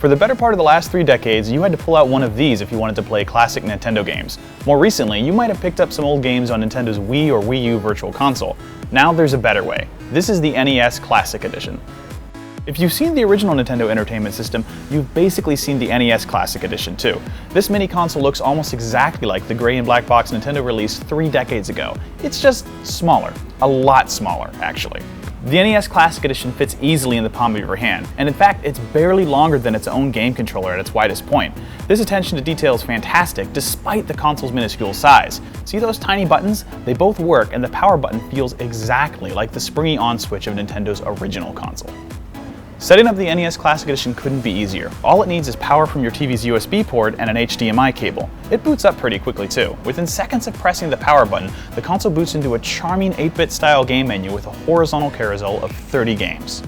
For the better part of the last 3 decades, you had to pull out one of these if you wanted to play classic Nintendo games. More recently, you might have picked up some old games on Nintendo's Wii or Wii U Virtual Console. Now there's a better way. This is the NES Classic Edition. If you've seen the original Nintendo Entertainment System, you've basically seen the NES Classic Edition too. This mini console looks almost exactly like the gray and black box Nintendo released 3 decades ago. It's just smaller. A lot smaller, actually. The NES Classic Edition fits easily in the palm of your hand, and in fact, it's barely longer than its own game controller at its widest point. This attention to detail is fantastic, despite the console's minuscule size. See those tiny buttons? They both work, and the power button feels exactly like the springy on switch of Nintendo's original console. Setting up the NES Classic Edition couldn't be easier. All it needs is power from your TV's USB port and an HDMI cable. It boots up pretty quickly too. Within seconds of pressing the power button, the console boots into a charming 8-bit style game menu with a horizontal carousel of 30 games.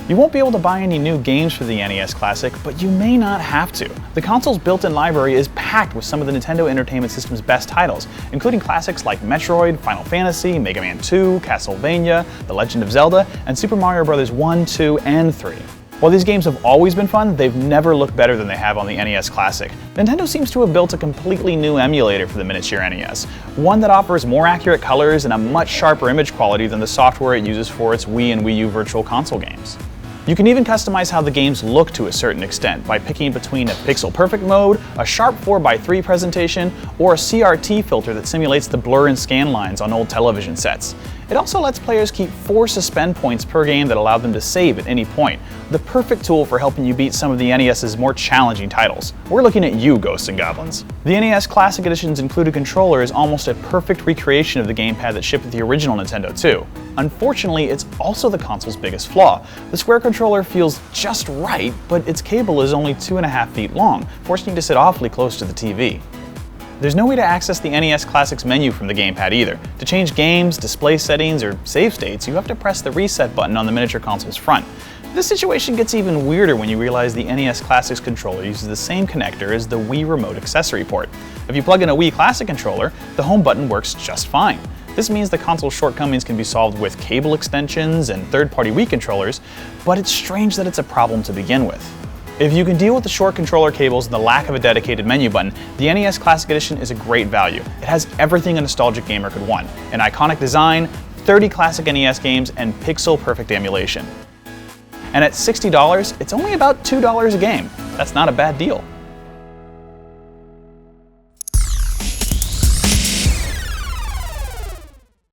You won't be able to buy any new games for the NES Classic, but you may not have to. The console's built-in library is packed with some of the Nintendo Entertainment System's best titles, including classics like Metroid, Final Fantasy, Mega Man 2, Castlevania, The Legend of Zelda, and Super Mario Bros. 1, 2, and 3. While these games have always been fun, they've never looked better than they have on the NES Classic. Nintendo seems to have built a completely new emulator for the miniature NES, one that offers more accurate colors and a much sharper image quality than the software it uses for its Wii and Wii U Virtual Console games. You can even customize how the games look to a certain extent by picking between a pixel perfect mode, a sharp 4:3 presentation, or a CRT filter that simulates the blur and scan lines on old television sets. It also lets players keep 4 suspend points per game that allow them to save at any point, the perfect tool for helping you beat some of the NES's more challenging titles. We're looking at you, Ghosts and Goblins. The NES Classic Edition's included controller is almost a perfect recreation of the gamepad that shipped with the original Nintendo too. Unfortunately, it's also the console's biggest flaw. The square controller feels just right, but its cable is only 2.5 feet long, forcing you to sit awfully close to the TV. There's no way to access the NES Classic's menu from the gamepad either. To change games, display settings, or save states, you have to press the reset button on the miniature console's front. This situation gets even weirder when you realize the NES Classic's controller uses the same connector as the Wii Remote accessory port. If you plug in a Wii Classic controller, the home button works just fine. This means the console's shortcomings can be solved with cable extensions and third-party Wii controllers, but it's strange that it's a problem to begin with. If you can deal with the short controller cables and the lack of a dedicated menu button, the NES Classic Edition is a great value. It has everything a nostalgic gamer could want: an iconic design, 30 classic NES games, and pixel-perfect emulation. And at $60, it's only about $2 a game. That's not a bad deal.